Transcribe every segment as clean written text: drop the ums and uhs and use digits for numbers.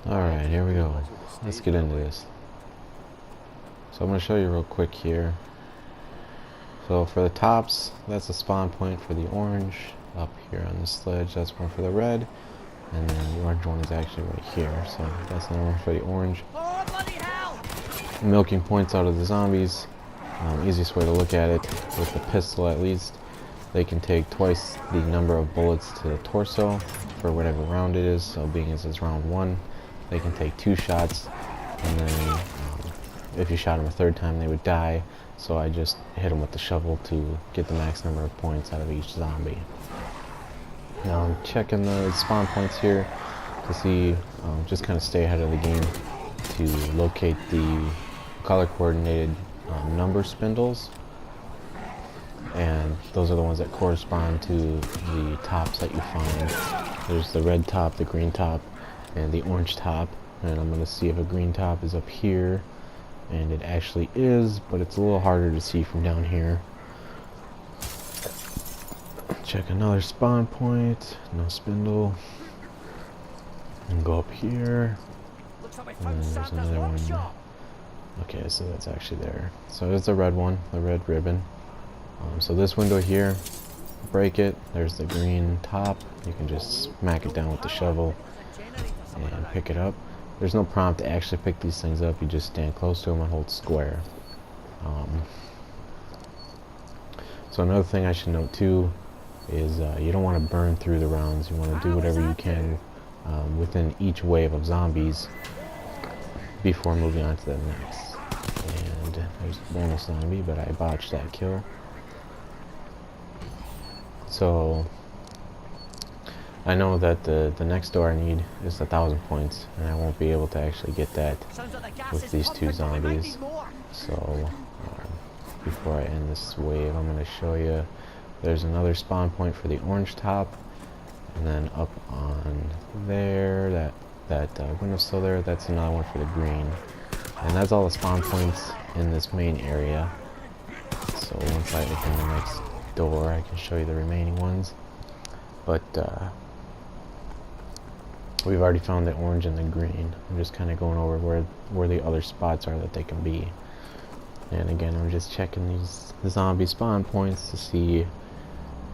Alright, here we go. Let's get into this. So I'm going to show you real quick here. So for the tops, that's the spawn point for the orange. Up here on the sledge, that's one for the red. And then the orange one is actually right here. So that's another one for the orange. Milking points out of the zombies. Easiest way to look at it, with the pistol at least, they can take twice the number of bullets to the torso for whatever round it is. So being as it's round 1, they can take 2 shots, and then if you shot them a 3rd time they would die. So I just hit them with the shovel to get the max number of points out of each zombie. Now I'm checking the spawn points here to see, just kind of stay ahead of the game, to locate the color coordinated number spindles, and those are the ones that correspond to the tops that you find. There's the red top, the green top, and the orange top, and I'm going to see if a green top is up here, and it actually is, but it's a little harder to see from down here. Check another spawn point, no spindle, and go up here, and there's another one. Okay, so that's actually there. So it's the red one, the red ribbon. So this window here, break it, there's the green top, you can just smack it down with the shovel and pick it up. There's no prompt to actually pick these things up, you just stand close to them and hold square. So another thing I should note too is you don't want to burn through the rounds. You want to do whatever you can within each wave of zombies before moving on to the next. And there's a bonus zombie, but I botched that kill. So I know that the next door I need is 1,000 points, and I won't be able to actually get that with these 2 zombies. So before I end this wave, I'm going to show you there's another spawn point for the orange top, and then up on there, that window still there, that's another one for the green. And that's all the spawn points in this main area. So once I open the next door, I can show you the remaining ones. But we've already found the orange and the green. I'm just kind of going over where the other spots are that they can be. And again, I'm just checking these zombie spawn points to see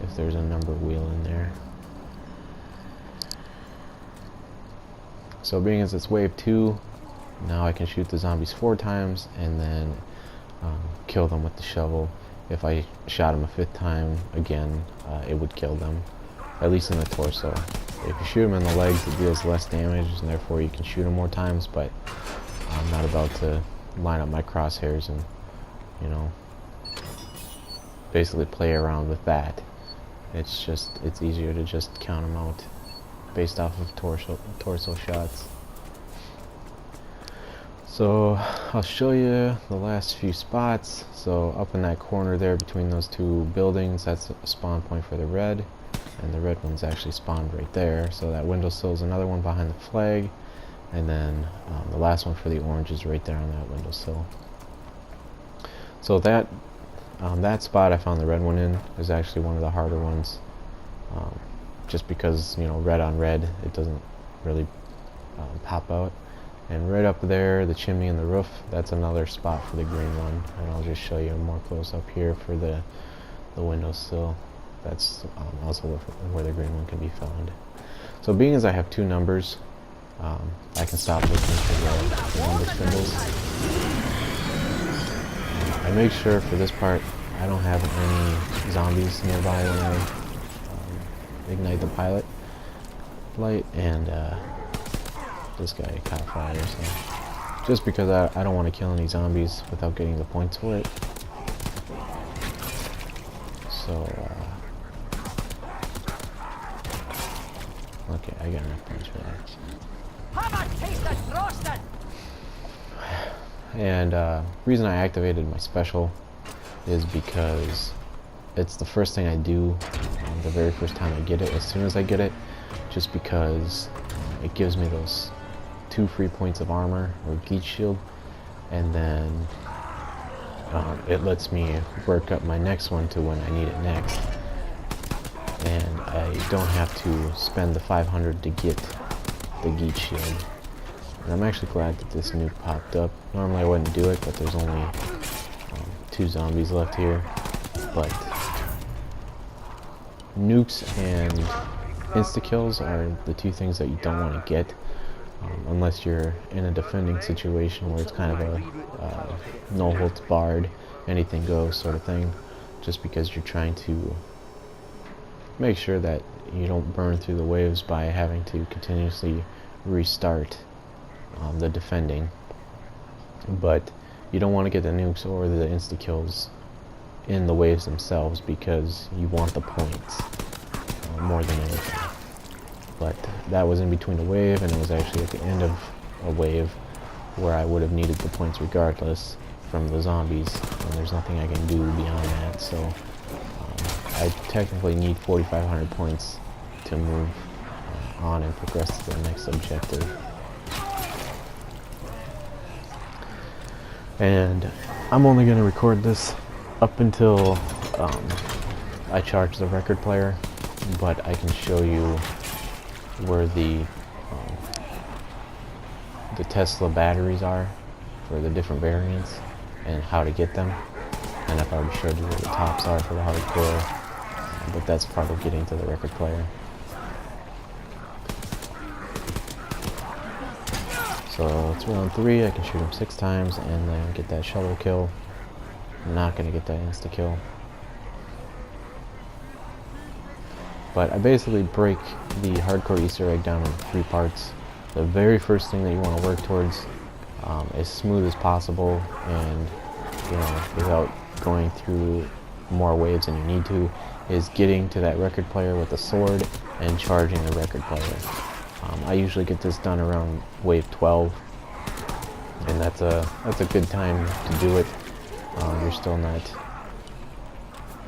if there's a number wheel in there. So being as it's wave 2, now I can shoot the zombies 4 times and then kill them with the shovel. If I shot them a 5th time, again, it would kill them, at least in the torso. If you shoot them in the legs, it deals less damage, and therefore you can shoot them more times, but I'm not about to line up my crosshairs and, you know, basically play around with that. It's easier to just count them out based off of torso shots. So I'll show you the last few spots. So up in that corner there between those 2 buildings, that's a spawn point for the red, and the red one's actually spawned right there. So that windowsill is another one behind the flag, and then the last one for the orange is right there on that windowsill. So that spot I found the red one in is actually one of the harder ones, just because, you know, red on red, it doesn't really pop out. And right up there, the chimney and the roof, that's another spot for the green one. And I'll just show you more close up here for the windowsill. That's also where the green one can be found. So being as I have 2 numbers, I can stop looking for the number spindles. I make sure for this part I don't have any zombies nearby when I ignite the pilot light, and this guy caught fire, so just because I don't want to kill any zombies without getting the points for it. So okay, I got enough points for that. And reason I activated my special is because it's the first thing I do the very first time I get it, as soon as I get it, just because it gives me those 2 free points of armor or geek shield, and then it lets me work up my next one to when I need it next, and I don't have to spend the 500 to get the geek shield. And I'm actually glad that this nuke popped up. Normally I wouldn't do it, but there's only 2 zombies left here. But nukes and insta-kills are the 2 things that you don't want to get unless you're in a defending situation where it's kind of a no holds barred, anything goes sort of thing, just because you're trying to make sure that you don't burn through the waves by having to continuously restart the defending. But you don't want to get the nukes or the insta-kills in the waves themselves because you want the points more than anything. But that was in between a wave, and it was actually at the end of a wave where I would have needed the points regardless from the zombies, and there's nothing I can do beyond that. So I technically need 4,500 points to move on and progress to the next objective. And I'm only going to record this up until I charge the record player, but I can show you where the Tesla batteries are for the different variants and how to get them. And I've already showed you where the tops are for the hardcore, but that's part of getting to the record player. So it's round 3, I can shoot him 6 times and then get that shovel kill. I'm not going to get that insta-kill. But I basically break the hardcore Easter egg down into 3 parts. The very first thing that you want to work towards, as smooth as possible, and without going through more waves than you need to, is getting to that record player with the sword and charging the record player. I usually get this done around wave 12, and that's a good time to do it. You're still not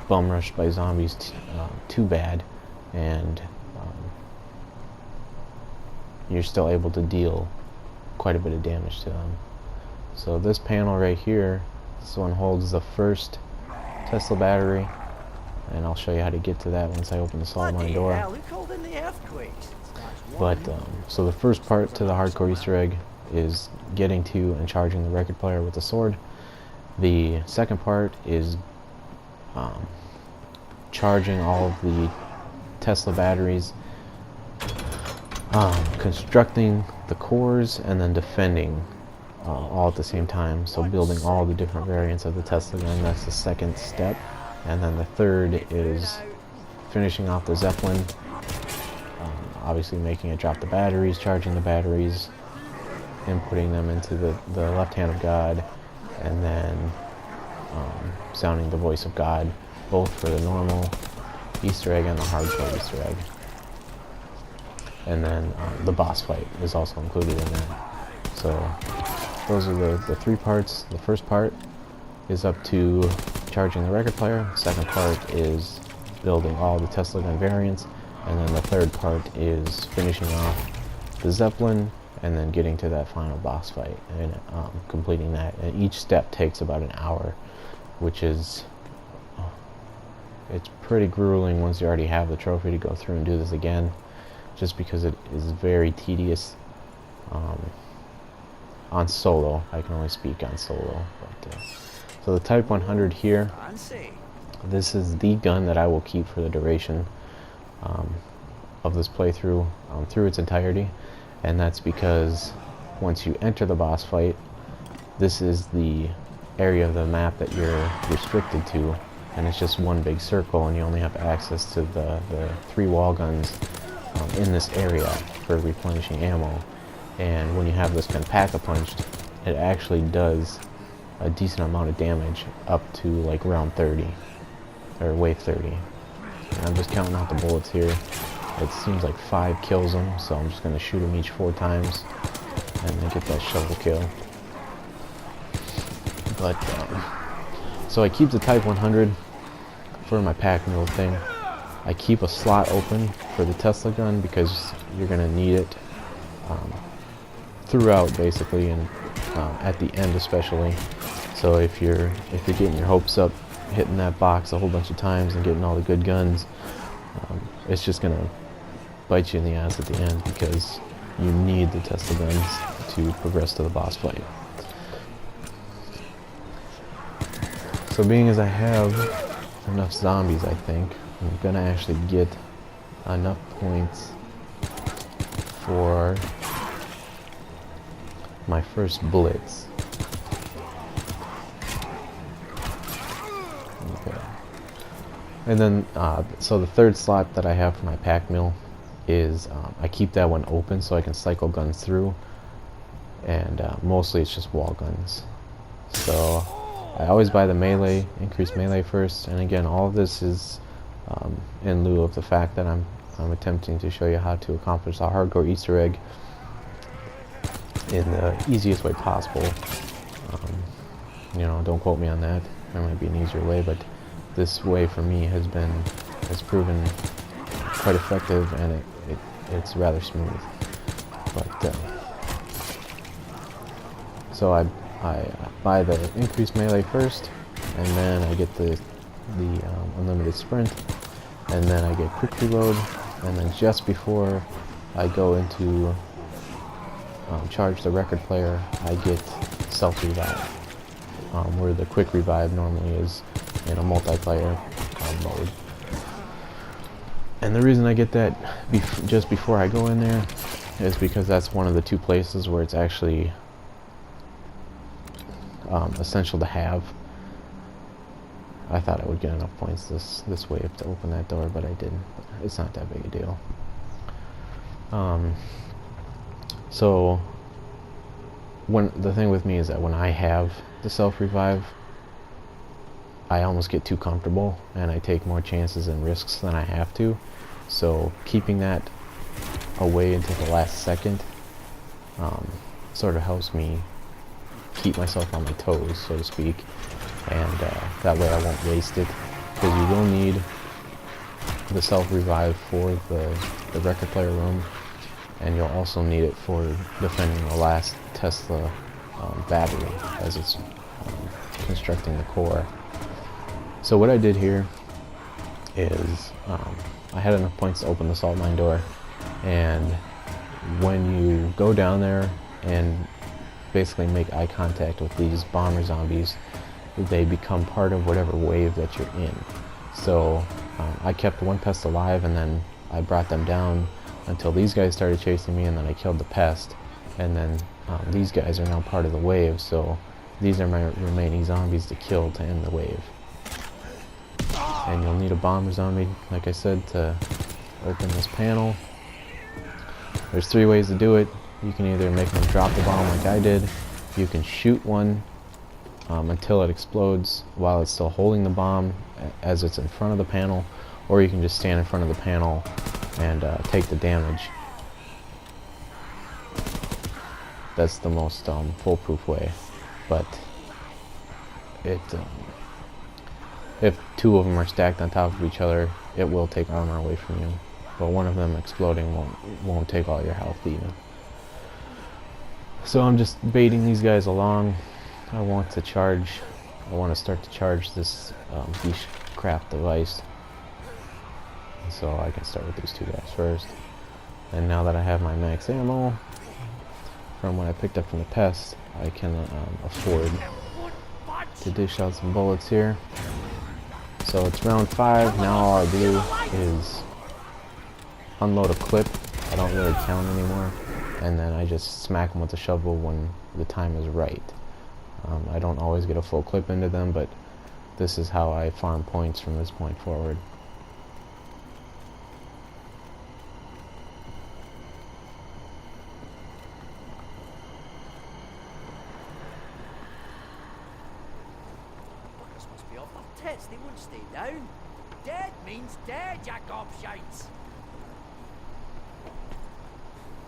bum rushed by zombies too bad, and you're still able to deal quite a bit of damage to them. So this panel right here, this one holds the first Tesla battery, and I'll show you how to get to that once I open the salt mine door. But so the first part to the hardcore Easter egg is getting to and charging the record player with the sword. The second part is charging all of the Tesla batteries, constructing the cores, and then defending all at the same time. So building all the different variants of the Tesla gun, that's the second step. And then the third is finishing off the Zeppelin, obviously making it drop the batteries, charging the batteries, inputting them into the left hand of God, and then sounding the voice of God, both for the normal Easter egg and the hardcore Easter egg. And then the boss fight is also included in that. So those are the 3 parts. The first part is up to charging the record player. The second part is building all the Tesla gun variants. And then the third part is finishing off the Zeppelin and then getting to that final boss fight and completing that. And each step takes about an hour, which is it's pretty grueling once you already have the trophy to go through and do this again, just because it is very tedious. On solo, I can only speak on solo. But, so the Type 100 here, this is the gun that I will keep for the duration of this playthrough through its entirety, and that's because once you enter the boss fight, this is the area of the map that you're restricted to, and it's just one big circle, and you only have access to the 3 wall guns in this area for replenishing ammo. And when you have this gun pack-a-punched, it actually does a decent amount of damage up to like round 30 or wave 30. And I'm just counting out the bullets here. It seems like 5 kills them, so I'm just going to shoot them each 4 times and then get that shovel kill. But so I keep the Type 100 for my pack mule thing. I keep a slot open for the Tesla gun because you're going to need it throughout, basically, and at the end especially. So if you're getting your hopes up, hitting that box a whole bunch of times and getting all the good guns, it's just gonna bite you in the ass at the end, because you need the Tesla guns to progress to the boss fight. So being as I have enough zombies, I think I'm gonna actually get enough points for my first blitz. Okay. And then, so the third slot that I have for my pack mule is, I keep that one open so I can cycle guns through, and mostly it's just wall guns. So I always buy the melee, increased melee first, and again, all of this is in lieu of the fact that I'm attempting to show you how to accomplish the hardcore Easter egg in the easiest way possible. You know, don't quote me on that. There might be an easier way, but this way for me has proven quite effective, and it's rather smooth. But so I buy the increased melee first, and then I get the unlimited sprint, and then I get quick reload, and then just before I go into charge the record player, I get self-revive, where the quick revive normally is in a multiplayer mode. And the reason I get that just before I go in there is because that's one of the two places where it's actually essential to have. I thought I would get enough points this way to open that door, but I didn't. But it's not that big a deal. So the thing with me is that when I have the self-revive, I almost get too comfortable and I take more chances and risks than I have to. So keeping that away until the last second sort of helps me keep myself on my toes, so to speak, and that way I won't waste it, because you will need the self-revive for the record player room, and you'll also need it for defending the last Tesla battery as it's constructing the core. So what I did here is I had enough points to open the salt mine door, and when you go down there and basically make eye contact with these bomber zombies, they become part of whatever wave that you're in. So I kept one pest alive, and then I brought them down until these guys started chasing me, and then I killed the pest, and then these guys are now part of the wave, so these are my remaining zombies to kill to end the wave. And you'll need a bomber zombie, like I said, to open this panel. There's 3 ways to do it. You can either make them drop the bomb like I did, you can shoot one until it explodes while it's still holding the bomb as it's in front of the panel, or you can just stand in front of the panel and take the damage. That's the most foolproof way, but if 2 of them are stacked on top of each other, it will take armor away from you, but one of them exploding won't take all your health even. So I'm just baiting these guys along. I want to start to charge this beechcraft device, so I can start with these 2 guys first. And now that I have my max ammo from what I picked up from the pest, I can afford to dish out some bullets here. So it's round 5. Now all I do is unload a clip. I don't really count anymore, and then I just smack them with the shovel when the time is right. I don't always get a full clip into them, but this is how I farm points from this point forward. This must be off their tits. They won't stay down. Dead means dead, you gobshites.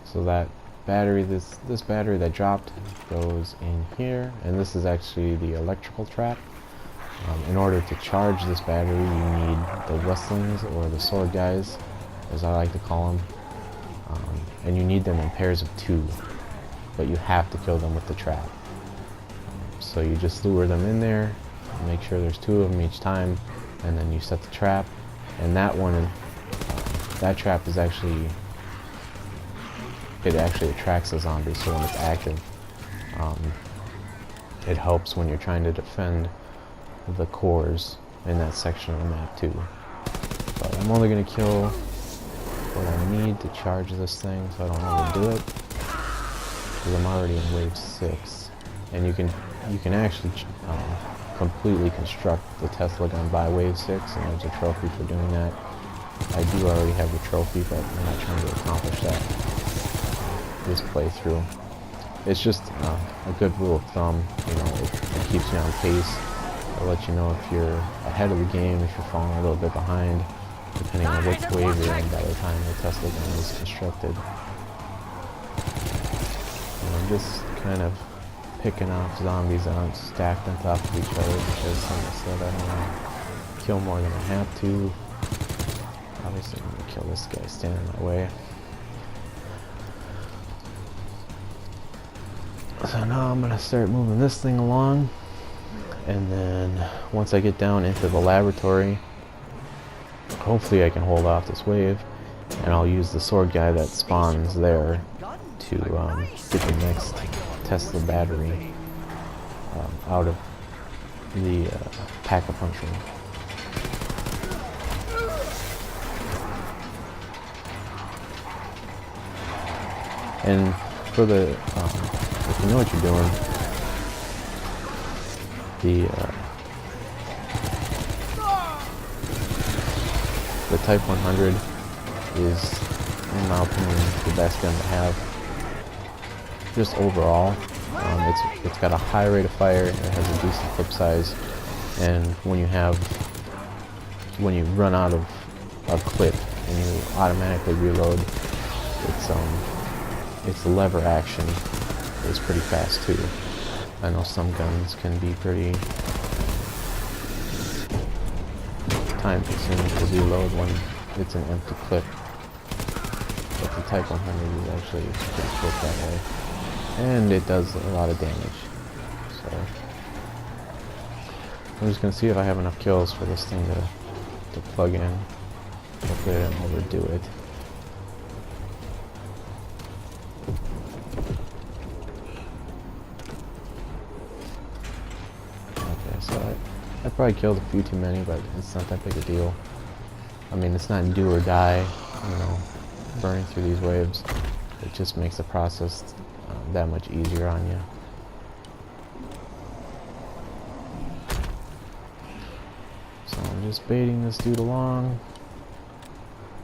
So that battery, this battery that dropped goes in here, and this is actually the electrical trap. In order to charge this battery, you need the rustlings, or the sword guys, as I like to call them, and you need them in pairs of 2, but you have to kill them with the trap. So you just lure them in there, make sure there's 2 of them each time, and then you set the trap. And that one, that trap is actually it actually attracts the zombies, so when it's active, it helps when you're trying to defend the cores in that section of the map too. But I'm only going to kill what I need to charge this thing, so I don't overdo it, because I'm already in wave 6. And you can actually completely construct the Tesla gun by wave 6, and there's a trophy for doing that. I do already have the trophy, but I'm not trying to accomplish that this playthrough. It's just a good rule of thumb, you know, it keeps you on pace. It'll let you know if you're ahead of the game, if you're falling a little bit behind, depending on which wave you're in by the time the Tesla gun is constructed. And I'm just kind of picking off zombies that aren't stacked on top of each other because, like I said, I don't want to kill more than I have to. Obviously, I'm going to kill this guy standing in my way. So now I'm going to start moving this thing along, and then once I get down into the laboratory, hopefully I can hold off this wave, and I'll use the sword guy that spawns there to get the next Tesla battery out of the pack-a-punch room. And for the, if you know what you're doing, the Type 100 is, in my opinion, the best gun to have. Just overall, it's got a high rate of fire, it has a decent clip size, and when you run out of a clip and you automatically reload, its lever action is pretty fast too. I know some guns can be pretty time consuming to reload when it's an empty clip, but the Type 100 is actually pretty quick that way, and it does a lot of damage. So I'm just gonna see if I have enough kills for this thing to plug in. Hopefully I don't overdo it. I probably killed a few too many, but it's not that big a deal. I mean, it's not do or die, you know, burning through these waves. It just makes the process that much easier on you. So I'm just baiting this dude along.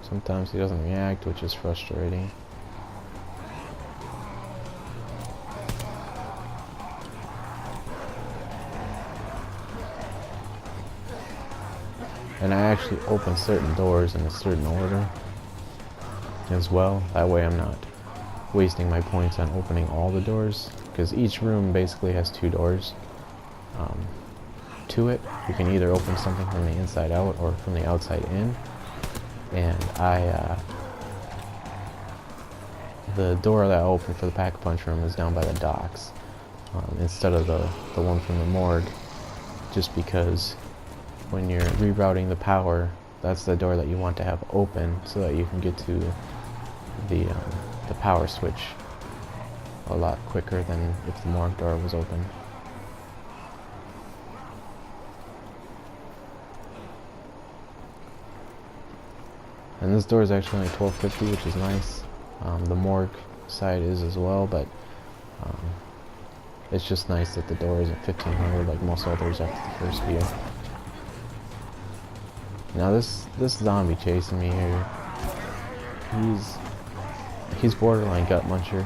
Sometimes he doesn't react, which is frustrating. And I actually open certain doors in a certain order as well. That way I'm not wasting my points on opening all the doors, because each room basically has 2 doors to it. You can either open something from the inside out or from the outside in. And the door that I opened for the pack-a-punch room is down by the docks instead of the one from the morgue, just because when you're rerouting the power, that's the door that you want to have open so that you can get to the power switch a lot quicker than if the morgue door was open. And this door is actually only $12.50, which is nice. The morgue side is as well, but it's just nice that the door isn't $1,500 like most others after the first view. Now this zombie chasing me here, he's borderline gut muncher.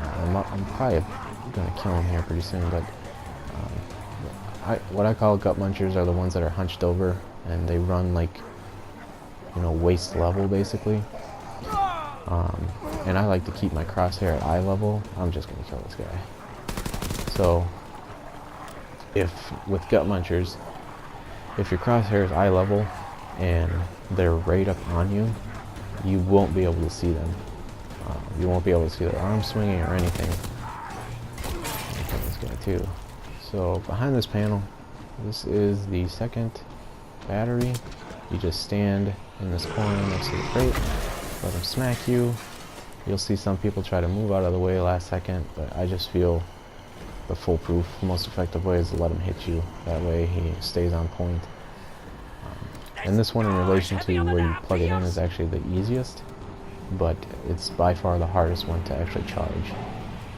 I'm probably gonna kill him here pretty soon, but what I call gut munchers are the ones that are hunched over and they run like, you know, waist level basically. And I like to keep my crosshair at eye level. I'm just gonna kill this guy. So if with gut munchers, if your crosshair is eye level and they're right up on you, you won't be able to see them. You won't be able to see their arms swinging or anything. I'll kill this guy too. So behind this panel, this is the second battery. You just stand in this corner next to the crate, let them smack you, You'll see some people try to move out of the way last second, but I just feel the foolproof, most effective way is to let him hit you. That way he stays on point. And this one in relation to where you plug it in is actually the easiest, but it's by far the hardest one to actually charge.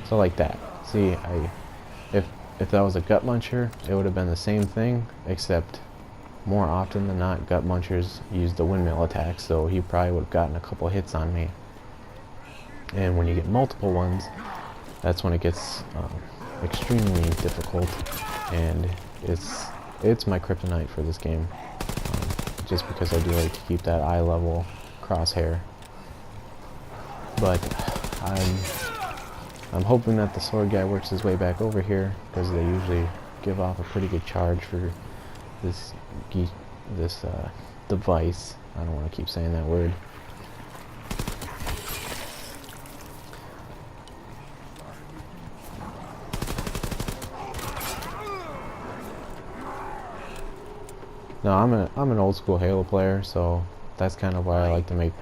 So like that. See, if that was a gut muncher, it would have been the same thing, except more often than not, gut munchers use the windmill attack, so he probably would have gotten a couple hits on me. And when you get multiple ones, that's when it gets extremely difficult, and it's my kryptonite for this game, just because I do like to keep that eye level crosshair. But I'm hoping that the sword guy works his way back over here, because they usually give off a pretty good charge for this device. I don't want to keep saying that word. No, I'm an old school Halo player, so that's kind of why I like to make,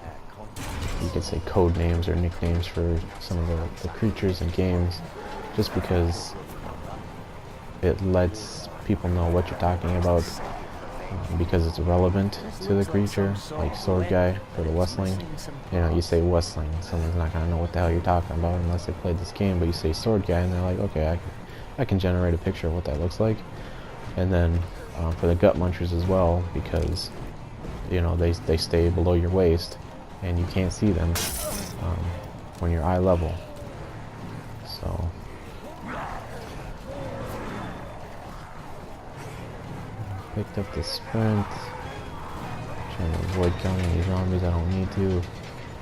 you could say, code names or nicknames for some of the creatures in games, just because it lets people know what you're talking about, because it's relevant to the creature. Like sword guy for the Westling, you know, you say Westling, someone's not gonna know what the hell you're talking about unless they played this game, but you say sword guy and they're like, okay, I can generate a picture of what that looks like. And then for the gut munchers as well, because you know they stay below your waist and you can't see them when you're eye level. So picked up the sprint, trying to avoid killing any zombies I don't need to.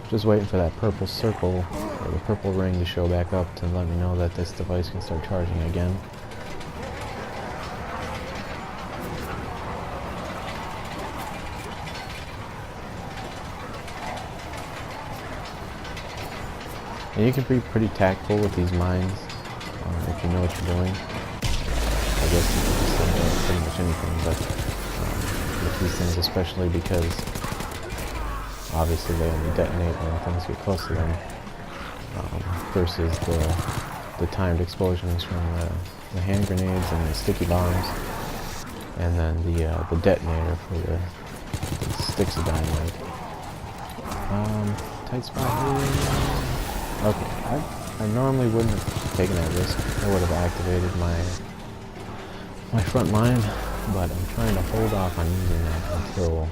Just waiting for that purple circle or the purple ring to show back up to let me know that this device can start charging again. And you can be pretty tactful with these mines if you know what you're doing. I guess you can just say pretty much anything, but with these things especially, because obviously they only detonate when things get close to them, versus the timed explosions from the hand grenades and the sticky bombs, and then the detonator for the sticks of dynamite. Tight spot here. Okay, I normally wouldn't have taken that risk. I would have activated my front line, but I'm trying to hold off on using that until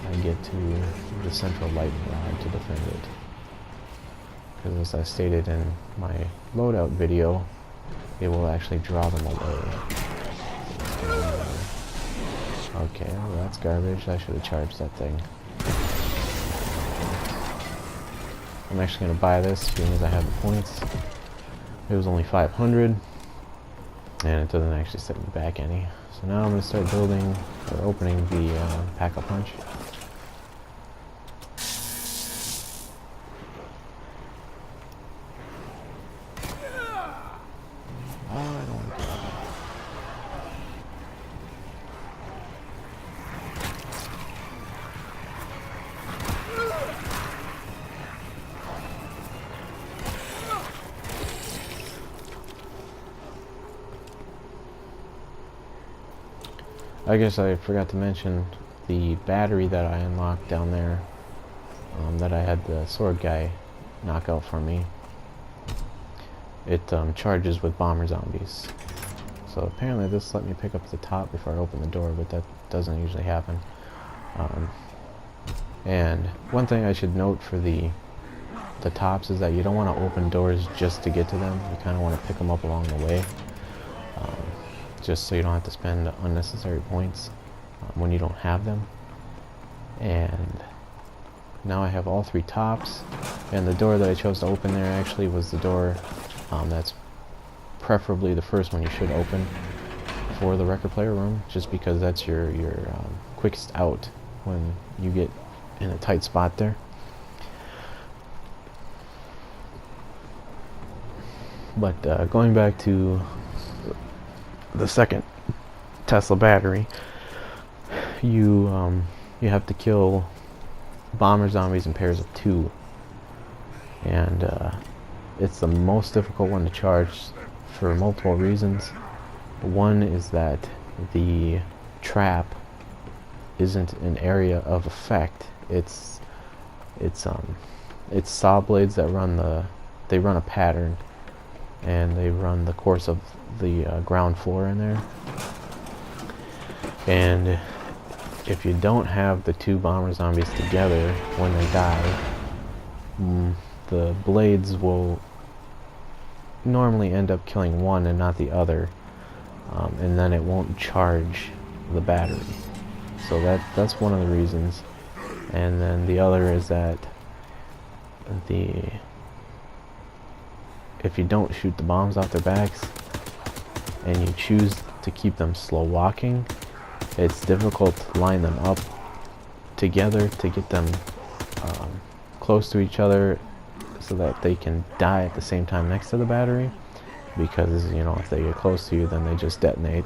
I get to the central lightning rod to defend it. Because as I stated in my loadout video, it will actually draw them away. Okay, well that's garbage. I should have charged that thing. I'm actually going to buy this, seeing as I have the points. It was only 500, and it doesn't actually set me back any. So now I'm going to start building, or opening the pack-a-punch. Oh, I don't want to do that. I guess I forgot to mention the battery that I unlocked down there, that I had the sword guy knock out for me. It charges with bomber zombies. So apparently this let me pick up the top before I open the door, but that doesn't usually happen. And one thing I should note for the tops is that you don't want to open doors just to get to them. You kind of want to pick them up along the way. Just so you don't have to spend unnecessary points when you don't have them. And now I have all three tops, and the door that I chose to open there actually was the door that's preferably the first one you should open for the record player room, just because that's your quickest out when you get in a tight spot there. But going back to the second Tesla battery, you have to kill bomber zombies in pairs of 2. and it's the most difficult one to charge for multiple reasons. One is that the trap isn't an area of effect. It's saw blades that run a pattern, and they run the course of the ground floor in there. And if you don't have the two bomber zombies together when they die, the blades will normally end up killing one and not the other, and then it won't charge the battery. So that's one of the reasons. And then the other is that if you don't shoot the bombs off their backs and you choose to keep them slow walking, it's difficult to line them up together to get them close to each other so that they can die at the same time next to the battery, because you know, if they get close to you, then they just detonate.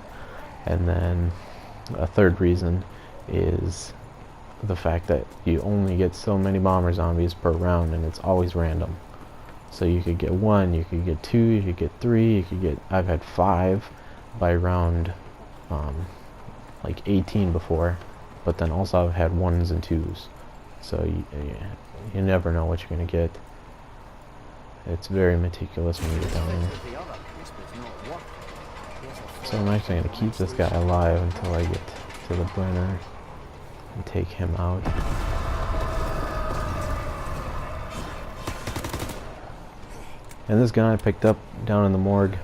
And then a third reason is the fact that you only get so many bomber zombies per round, and it's always random. So you could get one, you could get two, you could get three, you could get, I've had 5 by round like 18 before, but then also I've had 1s and 2s. So you never know what you're gonna get. It's very meticulous when you get down there. So I'm actually gonna keep this guy alive until I get to the Brenner and take him out. And this gun I picked up down in the morgue.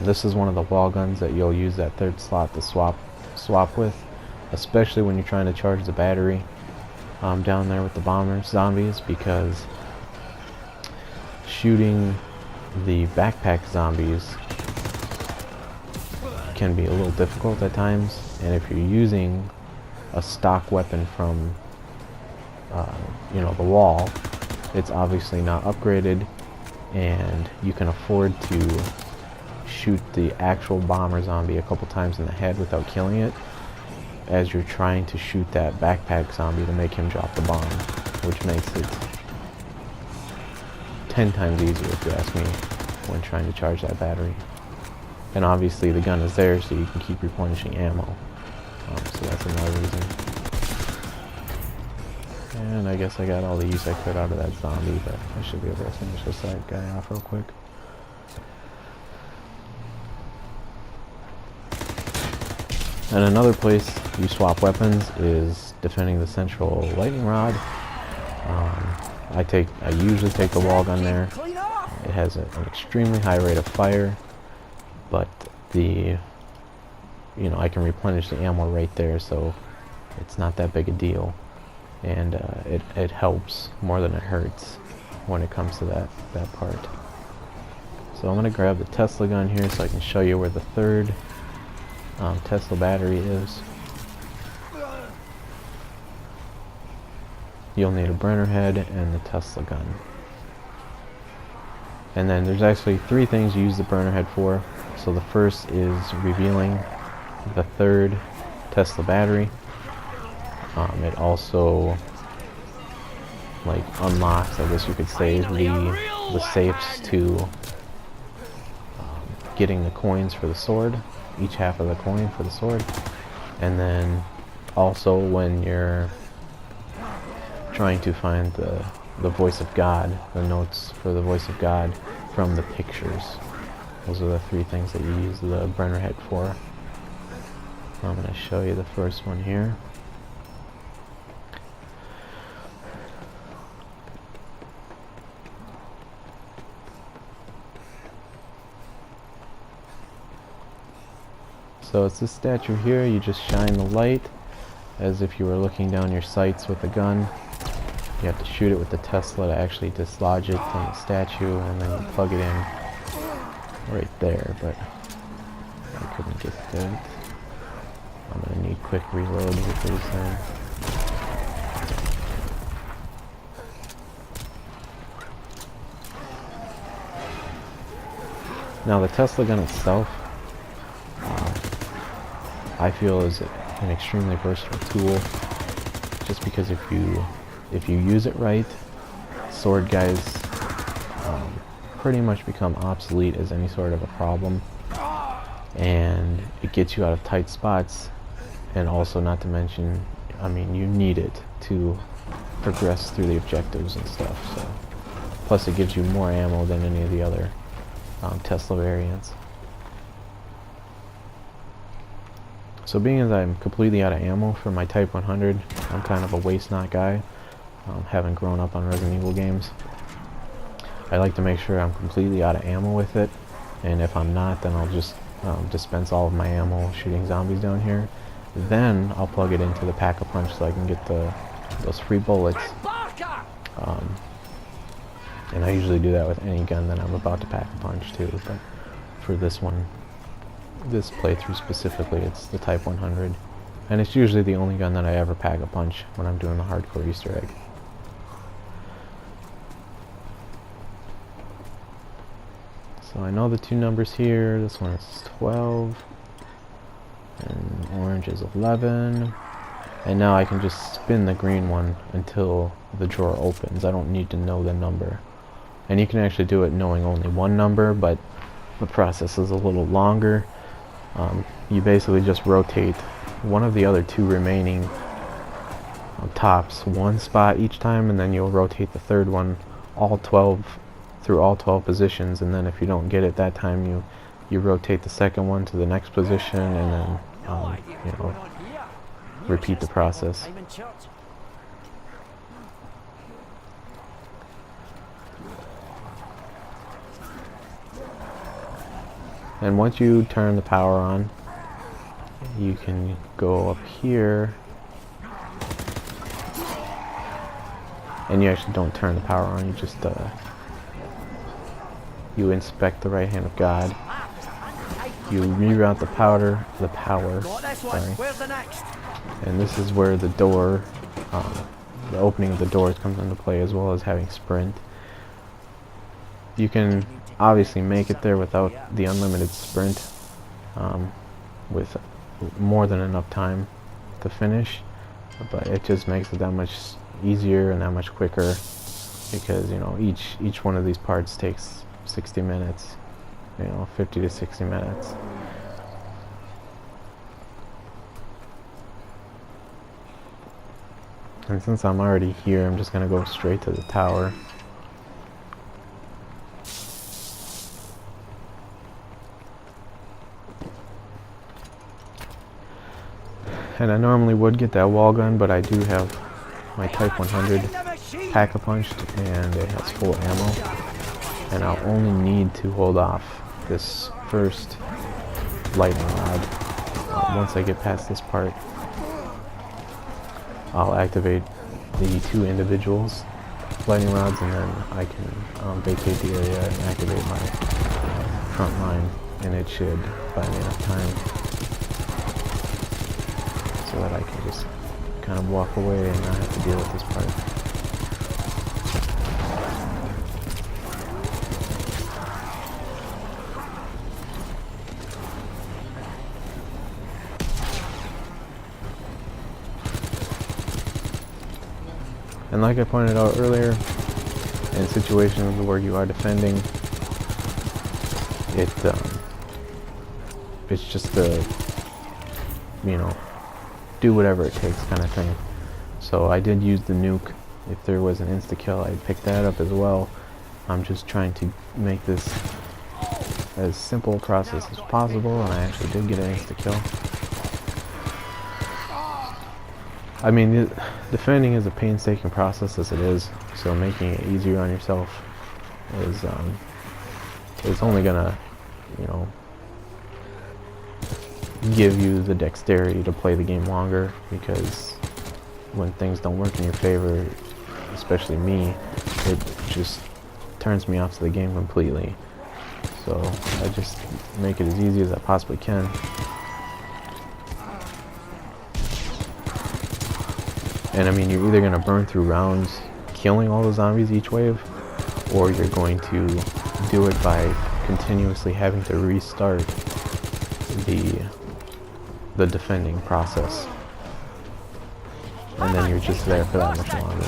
This is one of the wall guns that you'll use that third slot to swap with, especially when you're trying to charge the battery down there with the bomber zombies, because shooting the backpack zombies can be a little difficult at times, and if you're using a stock weapon from you know, the wall, it's obviously not upgraded, and you can afford to shoot the actual bomber zombie a couple times in the head without killing it, as you're trying to shoot that backpack zombie to make him drop the bomb, which makes it 10 times easier, if you ask me, when trying to charge that battery. And obviously the gun is there so you can keep replenishing ammo, so that's another reason. And I guess I got all the use I could out of that zombie, but I should be able to finish this side guy off real quick. And another place you swap weapons is defending the central lightning rod. I usually take the wall gun there. It has an extremely high rate of fire, but you know, I can replenish the ammo right there, so it's not that big a deal, and it helps more than it hurts when it comes to that part. So I'm gonna grab the Tesla gun here so I can show you where the third Tesla battery is. You'll need a Brenner head and the Tesla gun. And then there's actually 3 things you use the Brenner head for. So the first is revealing the third Tesla battery. It also like unlocks, I guess you could say, the safes to getting the coins for the sword, each half of the coin for the sword. And then also when you're trying to find the voice of God, the notes for the voice of God from the pictures. Those are the 3 things that you use the Brenner head for. I'm going to show you the first one here. So it's this statue here. You just shine the light as if you were looking down your sights with a gun. You have to shoot it with the Tesla to actually dislodge it from the statue, and then you plug it in right there, but I couldn't get that. I'm gonna need quick reload pretty soon. Now the Tesla gun itself, I feel is an extremely versatile tool, just because if you use it right, sword guys pretty much become obsolete as any sort of a problem, and it gets you out of tight spots, and also, not to mention, I mean, you need it to progress through the objectives and stuff. So plus it gives you more ammo than any of the other Tesla variants. So being as I'm completely out of ammo for my Type 100, I'm kind of a waste not guy, having grown up on Resident Evil games. I like to make sure I'm completely out of ammo with it, and if I'm not, then I'll just dispense all of my ammo shooting zombies down here. Then I'll plug it into the pack-a-punch so I can get those free bullets. And I usually do that with any gun that I'm about to pack-a-punch too, but for this one, this playthrough specifically, it's the Type 100. And it's usually the only gun that I ever pack-a-punch when I'm doing the hardcore Easter egg. So I know the two numbers here. This one is 12, and orange is 11. And now I can just spin the green one until the drawer opens. I don't need to know the number. And you can actually do it knowing only one number, but the process is a little longer. You basically just rotate one of the other two remaining tops one spot each time, and then you'll rotate the third one through all 12 positions, and then if you don't get it that time, you rotate the second one to the next position, and then you know, repeat the process. And once you turn the power on, you can go up here, and you actually don't turn the power on, you just you inspect the right hand of God, you reroute the power, sorry, and this is where the door, the opening of the doors comes into play, as well as having sprint. You can obviously make it there without the unlimited sprint, with more than enough time to finish, but it just makes it that much easier and that much quicker, because you know each one of these parts takes 60 minutes, you know, 50 to 60 minutes. And since I'm already here, I'm just gonna go straight to the tower. And I normally would get that wall gun, but I do have my Type 100 pack-a-punched, and it has full ammo. And I'll only need to hold off this first lightning rod. Once I get past this part, I'll activate the two individuals lightning rods, and then I can vacate the area and activate my front line, and it should buy me enough time so that I can just kind of walk away and not have to deal with this part. And like I pointed out earlier, in situations where you are defending, it's just the, you know, do whatever it takes kind of thing. So I did use the nuke. If there was an insta-kill, I'd pick that up as well. I'm just trying to make this as simple a process as possible, and I actually did get an insta-kill. I mean, defending is a painstaking process as it is, so making it easier on yourself is only gonna, you know, give you the dexterity to play the game longer, because when things don't work in your favor, especially me, it just turns me off to the game completely. So I just make it as easy as I possibly can. And I mean, you're either going to burn through rounds killing all the zombies each wave, or you're going to do it by continuously having to restart the defending process. And then you're just there for that much longer.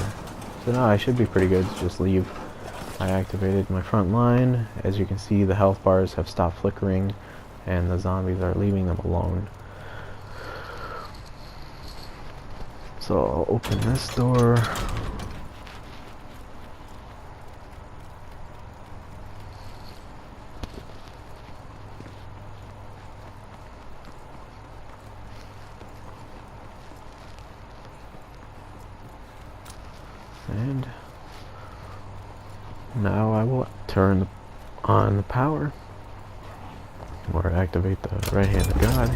So no, I should be pretty good to just leave I activated my front line. As you can see, the health bars have stopped flickering and the zombies are leaving them alone. So I'll open this door. And now I will turn on the power or activate the right hand of God,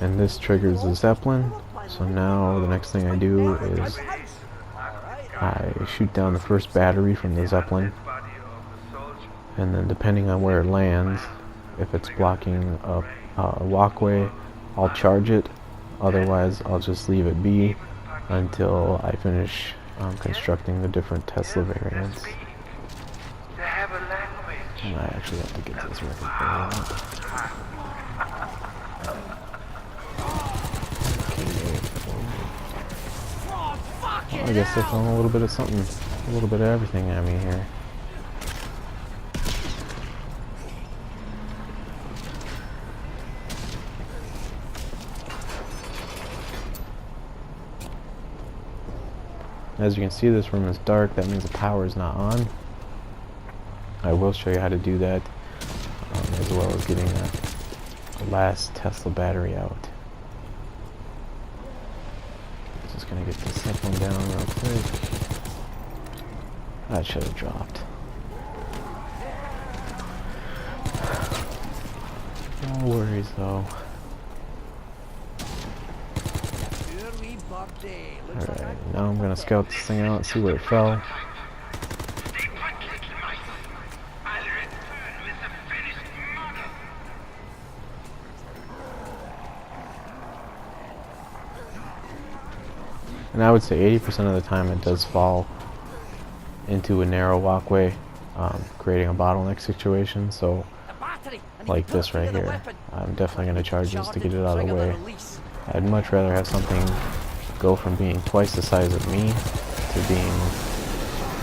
and this triggers the Zeppelin. So now the next thing I do is I shoot down the first battery from the Zeppelin, and then depending on where it lands, if it's blocking a walkway, I'll charge it. Otherwise I'll just leave it be until I finish constructing the different Tesla variants. And I actually have to get this record player out. Well, I guess they're throwing a little bit of something, a little bit of everything at me here. As you can see, this room is dark. That means the power is not on. I will show you how to do that, as well as getting the last Tesla battery out. Just gonna get this second one down real quick. That should have dropped. No worries though. Alright, now I'm gonna scout this thing out and see where it fell. And I would say 80% of the time it does fall into a narrow walkway, creating a bottleneck situation. So, like this right here, I'm definitely going to charge this to get it out of the way. I'd much rather have something go from being twice the size of me to being,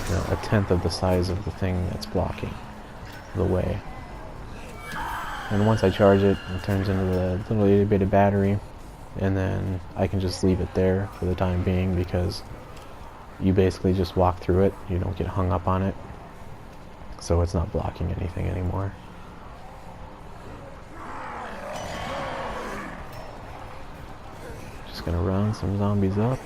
you know, a tenth of the size of the thing that's blocking the way. And once I charge it, it turns into the little itty bitty battery. And then I can just leave it there for the time being, because you basically just walk through it. You don't get hung up on it, so it's not blocking anything anymore. Just gonna round some zombies up.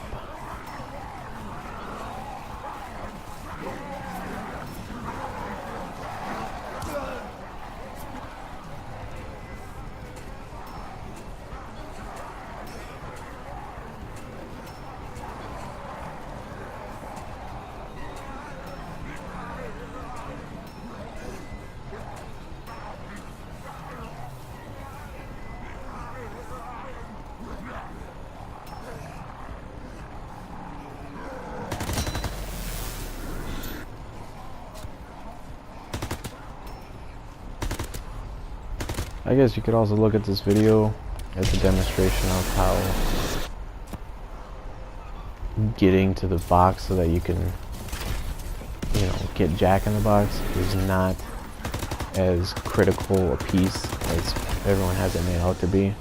I guess you could also look at this video as a demonstration of how getting to the box so that you can, you know, get Jack in the Box is not as critical a piece as everyone has it made out to be.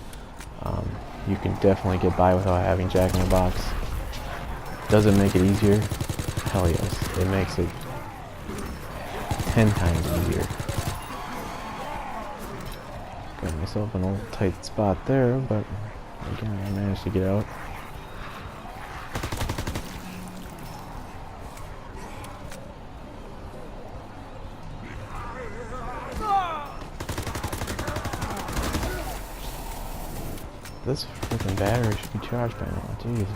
You can definitely get by without having Jack in the Box. Does it make it easier? Hell yes. It makes it 10 times easier. Got myself an old tight spot there, but again, I managed to get out. This freaking battery should be charged by now. Jesus.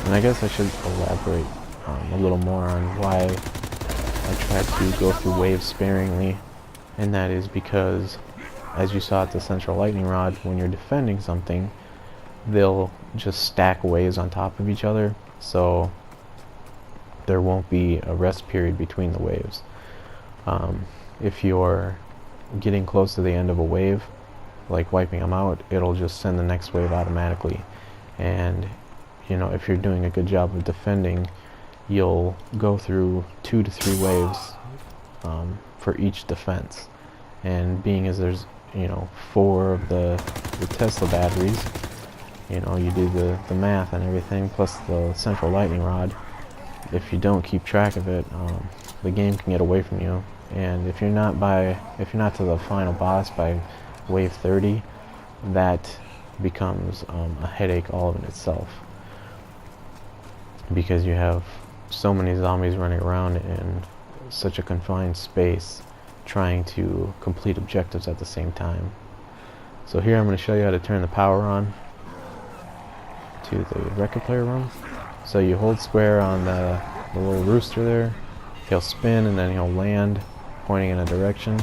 And I guess I should elaborate a little more on why I try to go through waves sparingly, and that is because, as you saw at the central lightning rod, when you're defending something, they'll just stack waves on top of each other, so there won't be a rest period between the waves. If you're getting close to the end of a wave, like wiping them out, it'll just send the next wave automatically. And you know, if you're doing a good job of defending, you'll go through 2 to 3 waves for each defense. And being as there's, you know, 4 of the Tesla batteries, you know, you do the math and everything, plus the central lightning rod. If you don't keep track of it, the game can get away from you. And if you're not to the final boss by wave 30, that becomes a headache all of itself, because you have so many zombies running around in such a confined space trying to complete objectives at the same time. So here I'm going to show you how to turn the power on to the record player room. So you hold square on the little rooster there, he'll spin and then he'll land pointing in a direction,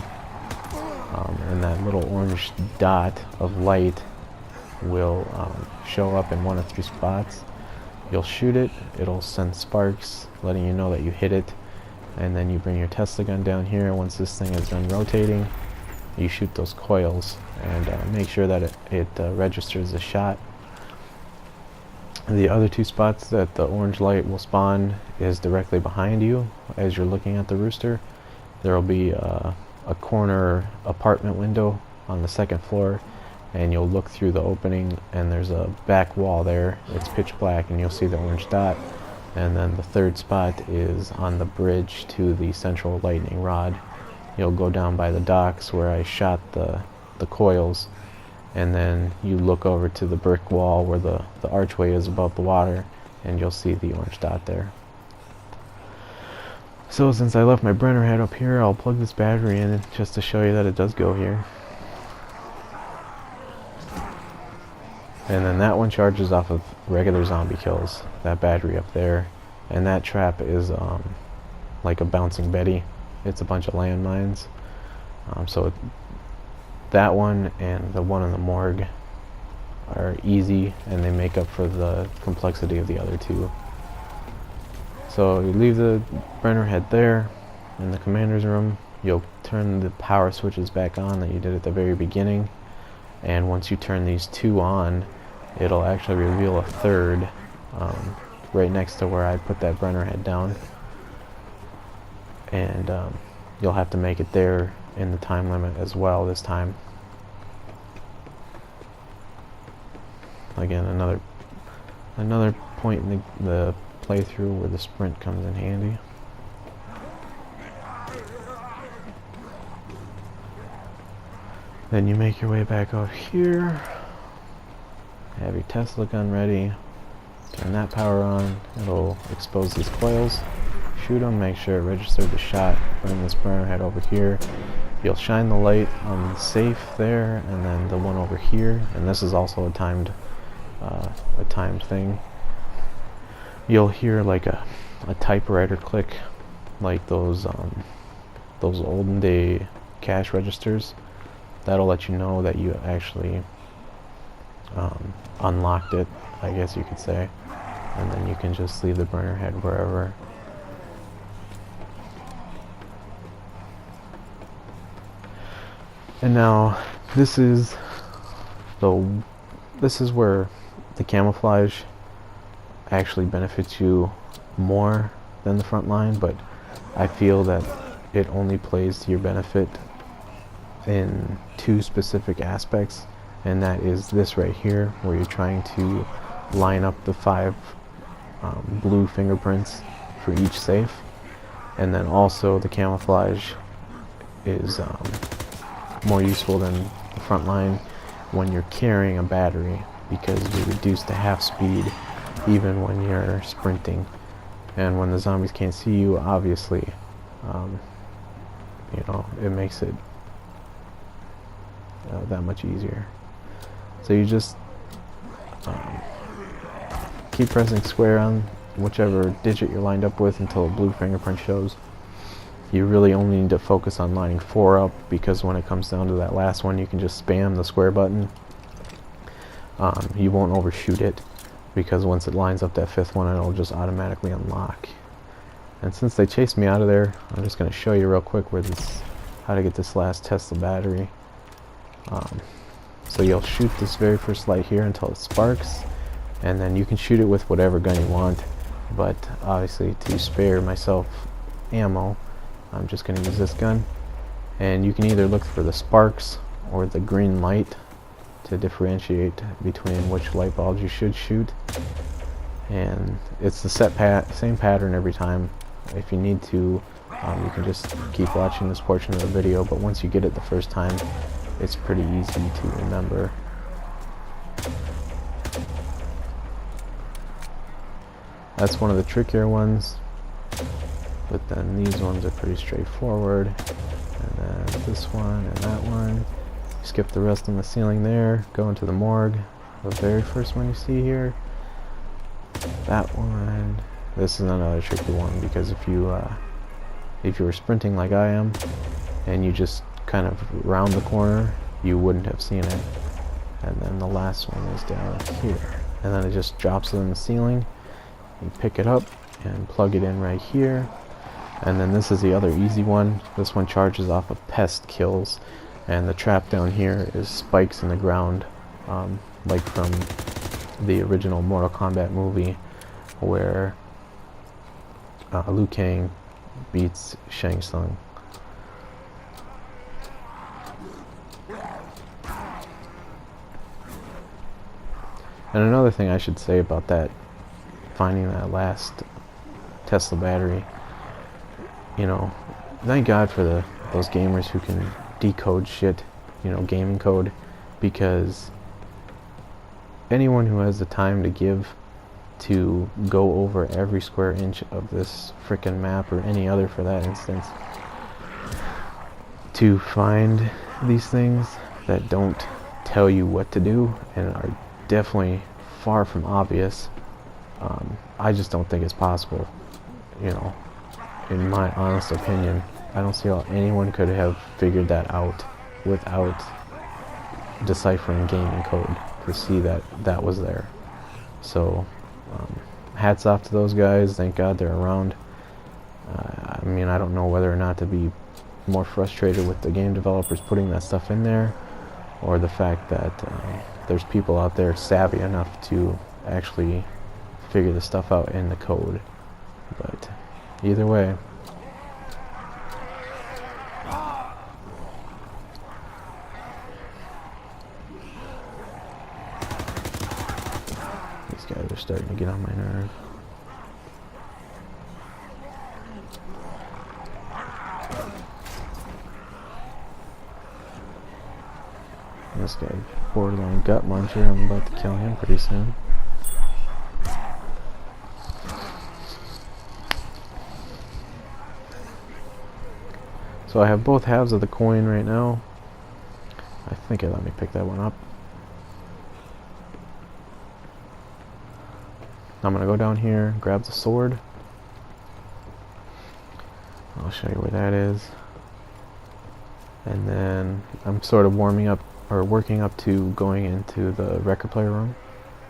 and that little orange dot of light will show up in one of 3 spots. You'll shoot it, it'll send sparks letting you know that you hit it, and then you bring your Tesla gun down here. Once this thing is done rotating, you shoot those coils and make sure that it registers the shot. The other 2 spots that the orange light will spawn is directly behind you. As you're looking at the rooster, there will be a corner apartment window on the 2nd floor, and you'll look through the opening and there's a back wall there. It's pitch black and you'll see the orange dot. And then the 3rd spot is on the bridge to the central lightning rod. You'll go down by the docks where I shot the coils, and then you look over to the brick wall where the archway is above the water, and you'll see the orange dot there. So since I left my burner head up here, I'll plug this battery in just to show you that it does go here. And then that one charges off of regular zombie kills, that battery up there. And that trap is like a bouncing Betty. It's a bunch of landmines. So that one and the one in the morgue are easy, and they make up for the complexity of the other 2. So you leave the burner head there in the commander's room. You'll turn the power switches back on that you did at the very beginning, and once you turn these 2 on, it'll actually reveal a 3rd right next to where I put that burner head down, and you'll have to make it there in the time limit as well this time. Again, another point in the playthrough where the sprint comes in handy. Then you make your way back out here, have your Tesla gun ready, turn that power on, it'll expose these coils, shoot them, make sure it registered the shot, bring this burner head over here, you'll shine the light on the safe there, and then the one over here, and this is also a timed thing. You'll hear like a typewriter click, like those olden day cash registers. That'll let you know that you actually unlocked it, I guess you could say, and then you can just leave the burner head wherever. And now this is where the camouflage actually benefits you more than the front line, but I feel that it only plays to your benefit in 2 specific aspects, and that is this right here, where you're trying to line up the 5 blue fingerprints for each safe, and then also the camouflage is more useful than the front line when you're carrying a battery, because you're reduced to half speed even when you're sprinting, and when the zombies can't see you, obviously you know, it makes it that much easier. So you just keep pressing square on whichever digit you're lined up with until a blue fingerprint shows. You really only need to focus on lining 4 up, because when it comes down to that last one, you can just spam the square button. You won't overshoot it, because once it lines up that 5th one, it'll just automatically unlock. And since they chased me out of there, I'm just going to show you real quick how to get this last Tesla battery. So you'll shoot this very first light here until it sparks, and then you can shoot it with whatever gun you want, but obviously to spare myself ammo, I'm just going to use this gun. And you can either look for the sparks or the green light to differentiate between which light bulbs you should shoot. And it's the same pattern every time. If you need to, you can just keep watching this portion of the video, but once you get it the first time, it's pretty easy to remember. That's one of the trickier ones, but then these ones are pretty straightforward. And then this one and that one. Skip the rest on the ceiling there, go into the morgue. The very first one you see here. That one. This is another tricky one, because if you were sprinting like I am, and you just kind of round the corner, you wouldn't have seen it. And then the last one is down here, and then it just drops it in the ceiling. You pick it up and plug it in right here. And then this is the other easy one. This one charges off of pest kills, and the trap down here is spikes in the ground, like from the original Mortal Kombat movie, where Liu Kang beats Shang Tsung. And another thing I should say about that, finding that last Tesla battery, you know, thank God for those gamers who can decode shit, you know, gaming code, because anyone who has the time to give to go over every square inch of this frickin' map, or any other for that instance, to find these things that don't tell you what to do and are definitely far from obvious, I just don't think it's possible. You know, in my honest opinion, I don't see how anyone could have figured that out without deciphering gaming code to see that that was there. So hats off to those guys. Thank God they're around. I mean, I don't know whether or not to be more frustrated with the game developers putting that stuff in there, or the fact that there's people out there savvy enough to actually figure the stuff out in the code. But either way, these guys are starting to get on my nerve. This guy, borderline gut muncher, I'm about to kill him pretty soon. So I have both halves of the coin right now. I think it let me pick that one up. I'm gonna go down here, grab the sword. I'll show you where that is. And then I'm sort of warming up, or working up to going into the record player room.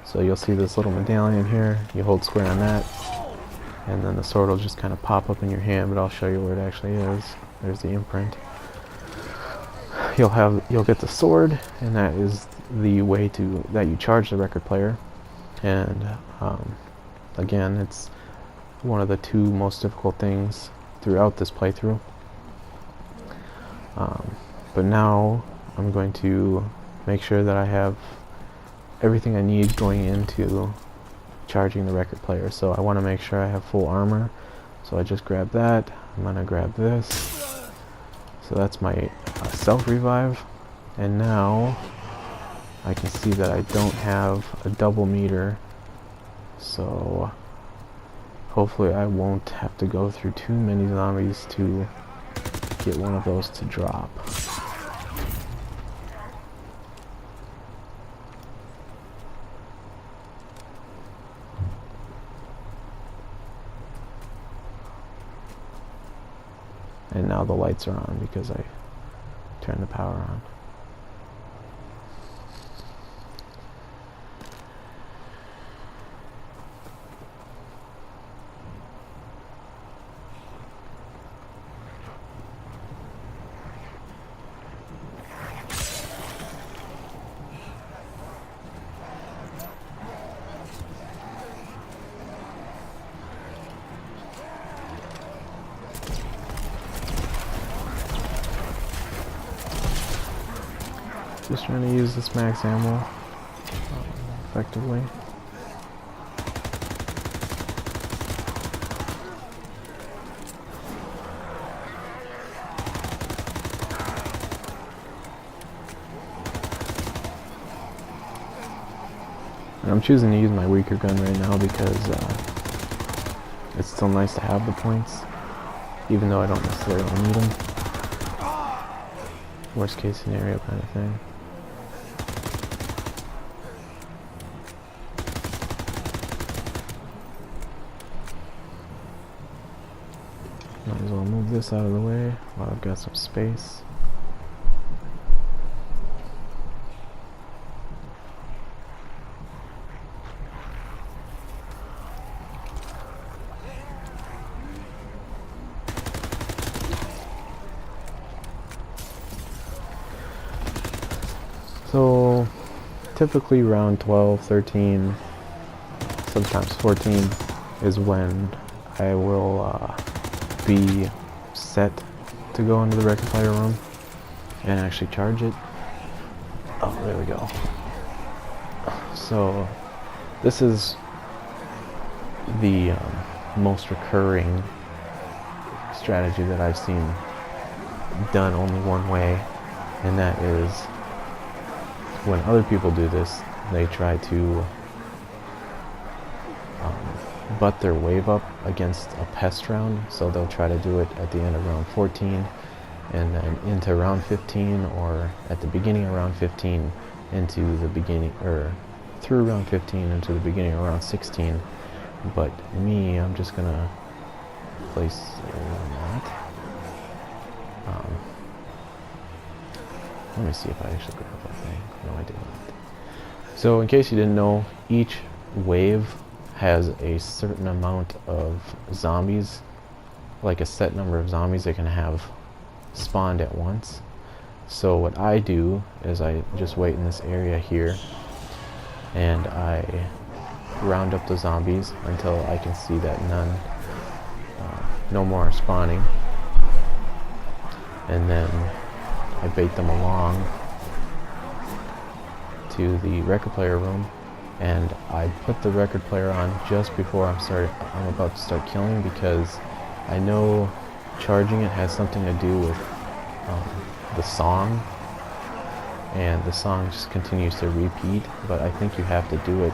So you'll see this little medallion here. You hold square on that, and then the sword will just kind of pop up in your hand, but I'll show you where it actually is. There's the imprint. You'll get the sword, and that is the way that you charge the record player. And again, it's one of the two most difficult things throughout this playthrough. But now I'm going to make sure that I have everything I need going into charging the record player. So I want to make sure I have full armor. So I just grab that. I'm going to grab this. So that's my self-revive. And now I can see that I don't have a double meter. So hopefully I won't have to go through too many zombies to get one of those to drop. And now the lights are on because I turned the power on. Just trying to use this max ammo effectively. And I'm choosing to use my weaker gun right now because it's still nice to have the points, even though I don't necessarily need them. Worst case scenario kind of thing. Might as well move this out of the way while I've got some space. So typically around 12, 13, sometimes 14 is when I will be set to go into the rectifier room and actually charge it. Oh, there we go. So this is the most recurring strategy that I've seen done only one way, and that is when other people do this, they try to butt their wave up against a pest round. So they'll try to do it at the end of round 14 and then into round 15, or at the beginning of round 15 into the beginning, or through round 15 into the beginning of round 16. But me, I'm just gonna place that. Let me see if I actually grabbed that thing. No, I did not. So in case you didn't know, each wave has a certain amount of zombies, like a set number of zombies they can have spawned at once. So what I do is I just wait in this area here and I round up the zombies until I can see that no more are spawning, and then I bait them along to the record player room, and I put the record player on just before I'm about to start killing, because I know charging it has something to do with the song, and the song just continues to repeat. But I think you have to do it.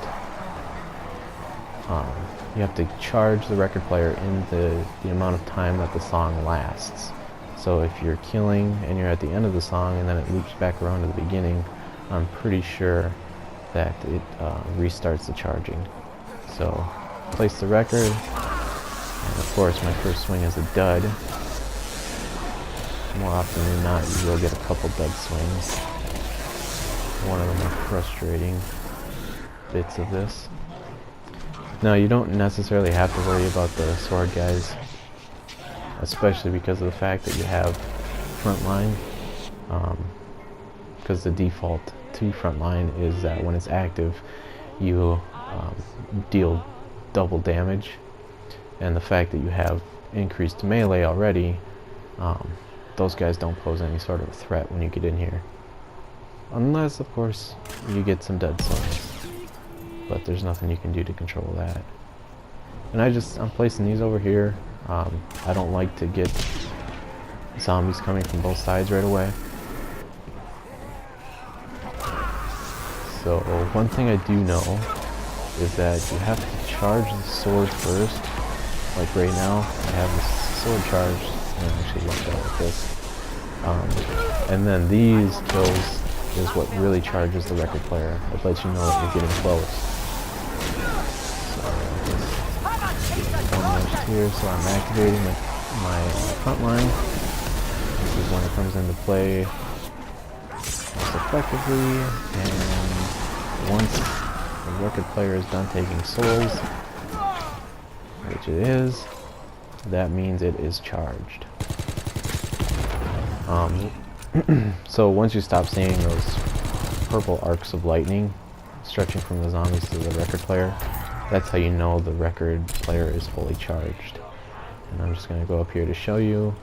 You have to charge the record player in the amount of time that the song lasts. So if you're killing and you're at the end of the song and then it loops back around to the beginning, I'm pretty sure that it restarts the charging. So place the record, and of course my first swing is a dud. More often than not, you will get a couple dud swings. One of the more frustrating bits of this. Now, you don't necessarily have to worry about the sword guys, especially because of the fact that you have frontline, because the default to frontline is that when it's active you deal double damage, and the fact that you have increased melee already, those guys don't pose any sort of a threat when you get in here, unless of course you get some dead swings, but there's nothing you can do to control that. And I'm placing these over here. I don't like to get zombies coming from both sides right away. So one thing I do know is that you have to charge the sword first. Like right now, I have the sword charged, and actually like that like this. And then these kills is what really charges the record player. It lets you know that you're getting close. So just here, so I'm activating my front line. This is when it comes into play most effectively, and once the record player is done taking souls, which it is, that means it is charged. So once you stop seeing those purple arcs of lightning stretching from the zombies to the record player, that's how you know the record player is fully charged. And I'm just going to go up here to show you.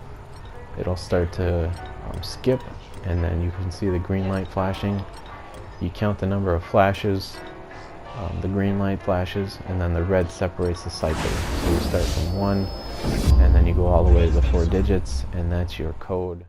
It'll start to skip, and then you can see the green light flashing. You count the number of flashes, the green light flashes, and then the red separates the cycle. So you start from 1, and then you go all the way to the 4 digits, and that's your code.